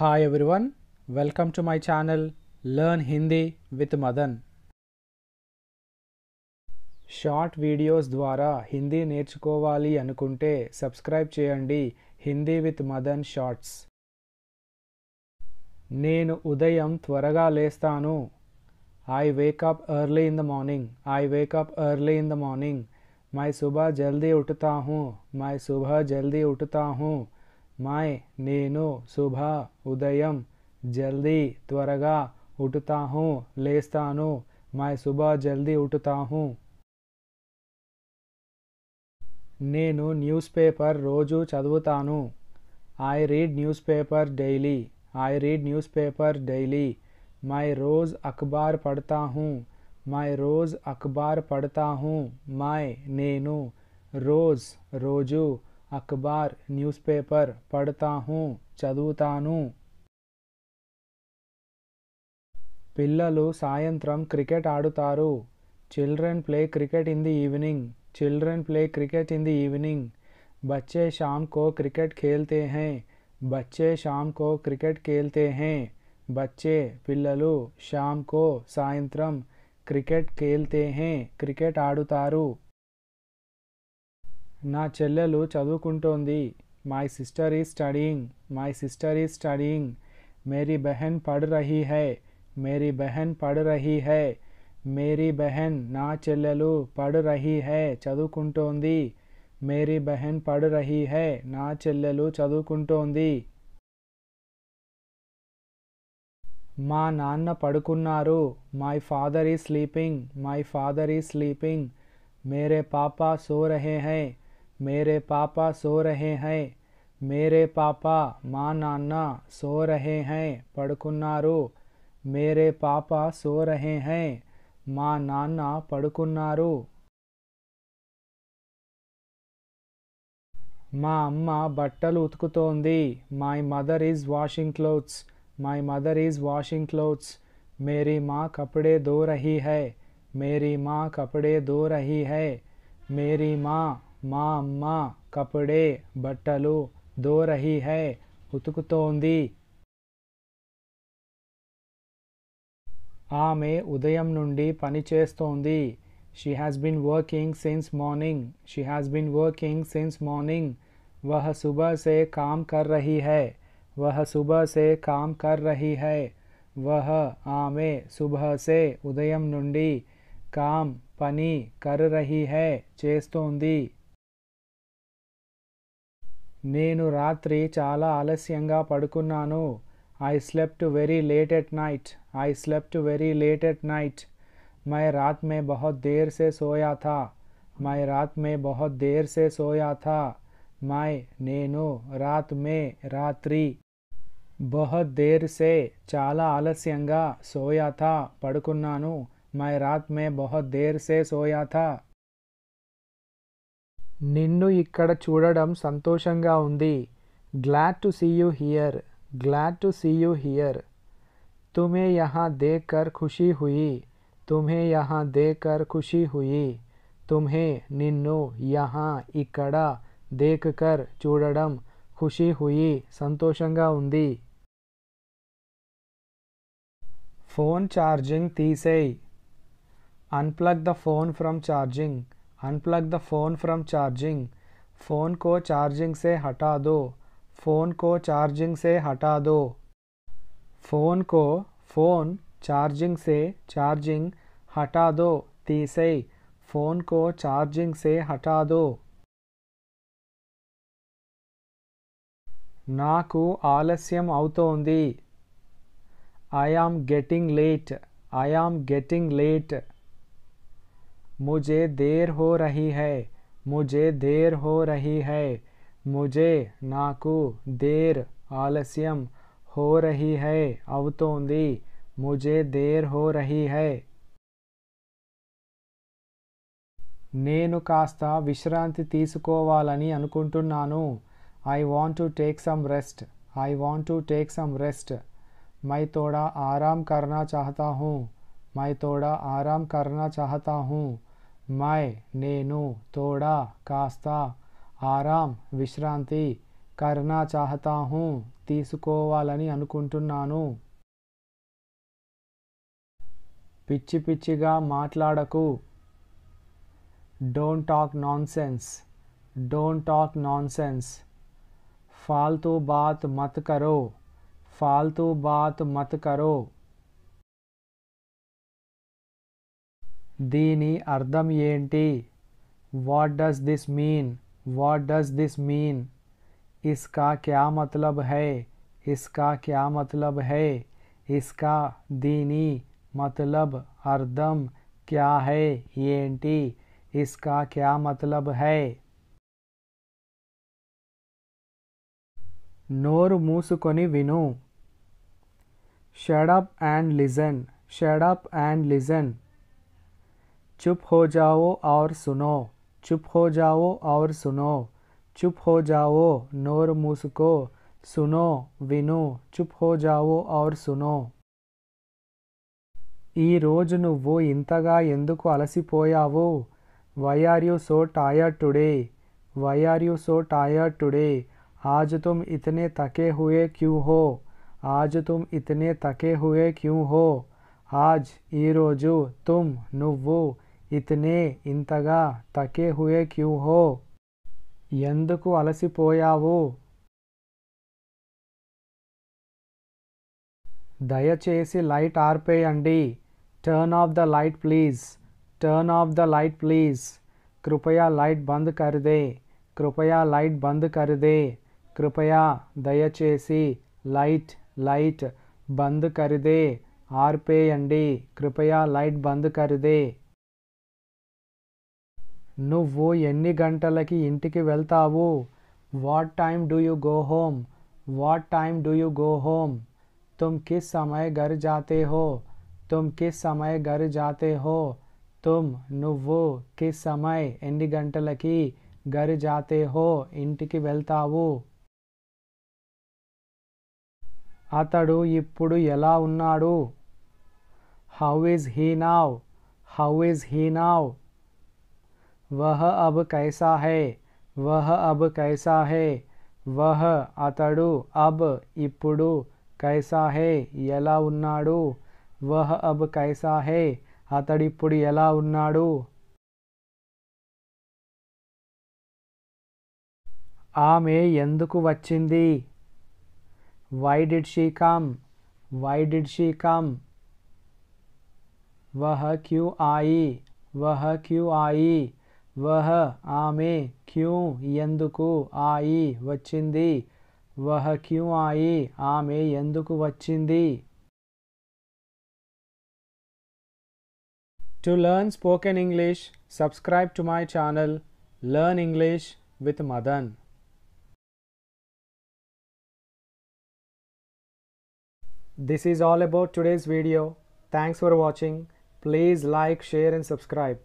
Hi everyone, welcome to my channel Learn Hindi with Madan. Short videos ద్వారా హిందీ నేర్చుకోవాలి అనుకుంటే subscribe చేయండి Hindi with Madan shorts. నేను ఉదయం త్వరగా లేస్తాను. I wake up early in the morning. I wake up early in the morning. मैं सुबह जल्दी उठता हूँ. मैं सुबह जल्दी उठता हूँ. मैं నేను सुबह ఉదయం जल्दी త్వరగా उठता हूँ లేస్తాను. मैं सुबह जल्दी उठता हूँ. నేను న్యూస్ పేపర్ రోజు చదువుతాను. I read newspaper daily. I read newspaper daily. मैं रोज़ अखबार पढ़ता हूँ. मैं रोज़ अखबार पढ़ता हूँ. मैं నేను रोज़ రోజు అఖబార్ న్యూస్ పేపర్ పढ़ता हूँ చదువుతాను. పిల్లలు సాయంత్రం క్రికెట్ ఆడుతారు. Children play cricket in the evening. Children play cricket in the evening. बच्चे शाम को क्रिकेट खेलते हैं. बच्चे शाम को क्रिकेट खेलते हैं. बच्चे పిల్లలు शाम को సాయంత్రం క్రికెట్ खेलते हैं క్రికెట్ ఆడుతారు. నా చెల్లెలు చదువుకుంటోంది. My sister is studying. My sister is studying. मेरी बहन पढ़ रही है. मेरी बहन पढ़ रही है. मेरी बहन నా చెల్లెలు పढ़ रही है చదువుకుంటోంది. मेरी बहन पढ़ रही है నా చెల్లెలు చదువుకుంటోంది. మా నాన్న పడుకున్నారు. My father is sleeping. My father is sleeping. मेरे पापा सो रहे हैं. मेरे पापा सो रहे हैं. मेरे पापा మా నాన్న సో రహే हैं పడుకున్నారు. मेरे पापा सो रहे हैं మా నాన్న పడుకున్నారు. మా అమ్మ బట్టలు ఉతుకుతోంది. My mother is washing clothes. My mother is washing clothes. मेरी माँ कपड़े धो रही है. मेरी माँ कपड़े धो रही है. मेरी माँ మా అమ్మ కపడే బట్టలు ధో రహీ హై ఉతుకుతోంది. ఆమె ఉదయం నుండి పని చేస్తోంది. She has been working since morning. She has been working since morning. वह सुबह से काम कर रही है. वह सुबह से काम कर रही है. वह ఆమె सुबह से ఉదయం నుండి काम పని कर रही है చేస్తోంది. నేను రాత్రి చాలా ఆలస్యంగా పడుకున్నాను. I slept very late at night. I slept very late at night. मैं रात में बहुत देर से सोया था. मैं रात में बहुत देर से सोया था. मैं నేను रात में రాత్రి बहुत देर से చాలా ఆలస్యంగా सोया था పడుకున్నాను. मैं रात में बहुत देर से सोया था. నిన్ను ఇక్కడ చూడడం సంతోషంగా ఉంది. Glad to see you here. Glad to see you here. तुम्हें यहाँ देखकर खुशी हुई. तुम्हें यहाँ देखकर खुशी हुई. तुम्हें నిన్ను यहाँ ఇక్కడ देखकर చూడడం खुशी हुई సంతోషంగా ఉంది. ఫోన్ ఛార్జింగ్ తీసేయ్. Unplug the phone from charging. Unplug the phone from charging. Phone को चार्जिंग से हटा दो. फ़ोन को चार्जिंग से हटा दो. फ़ोन को फ़ोन चार्जिंग से चार्जिंग हटा दो తీసేయ్. फ़ोन को चार्जिंग से हटा दो. నాకు ఆలస్యం అవుతోంది. I am getting late. I am getting late. मुझे देर हो रही है. मुझे देर हो रही है. मुझे నాకు देर ఆలస్యం हो रही है అవుతోంది. मुझे देर हो रही है. నేను కాస్త విశ్రాంతి తీసుకోవాలని అనుకుంటున్నాను. I want to take some rest. I want to take some rest. मैं थोड़ा आराम करना चाहता हूँ. मैं थोड़ा आराम करना चाहता हूँ. मैं నేను थोड़ा కాస్త ఆరాం విశ్రాంతి करना चाहता हूँ తీసుకోవాలని అనుకుంటున్నాను పిచ్చి పిచ్చిగా మాట్లాడకు don't talk nonsense don't talk nonsense फालतू बात मत करो फालतू बात मत करो దీని అర్థం ఏంటి What does this mean? What does this mean? इसका क्या मतलब है इसका क्या मतलब है इसका దీని मतलब అర్థం क्या है ఏంటి इसका क्या मतलब है నోరు మూసుకొని విను Shut up and listen Shut up and listen चुप हो जाओ और सुनो चुप हो जाओ और सुनो चुप हो जाओ नोर मूसको सुनो विनो चुप हो जाओ और सुनो ఈ రోజు నువ్వు ఇంతగా ఎందుకు అలసిపోయావు Why are you so tired today Why are you so tired today आज तुम इतने थके हुए क्यों हो आज तुम इतने थके हुए क्यों हो आज ఈ రోజు तुम నువ్వు ఇతనే ఇంతగా తకే హుయే క్యూ హో ఎందుకు అలసిపోయావు దయచేసి లైట్ ఆర్పేయండి turn off the light please turn off the light please కృపయా లైట్ బంద్ కర్ దే కృపయా లైట్ బంద్ కర్ దే కృపయా దయచేసి లైట్ లైట్ బంద్ కర్ దే ఆర్పేయండి కృపయా లైట్ బంద్ కర్ దే నువ్వు ఎన్ని గంటలకి ఇంటికి వెళ్తావు What time do you go home What time do you go home तुम किस समय घर जाते हो तुम किस समय घर जाते हो तुम నువ్వు किस समय ఎన్ని గంటలకి घर जाते हो ఇంటికి వెళ్తావు అతడు ఇప్పుడు ఎలా ఉన్నాడు How is he now How is he now वह अब कैसा है वह अब कैसा है वह అతడు अब ఇప్పుడు कैसा है ఎలా ఉన్నాడు वह अब कैसा है అతడిప్పుడు ఎలా ఉన్నాడు ఆమె ఎందుకు వచ్చింది Why did she come Why did she come वह क्यों आई वह क्यों आई वह ఆమె क्यों ఎందుకు आई వచ్చింది वह क्यों आई ఆమె ఎందుకు వచ్చింది To learn spoken English, subscribe to my channel Learn English with Madan. This is all about today's video. Thanks for watching. Please like, share and subscribe.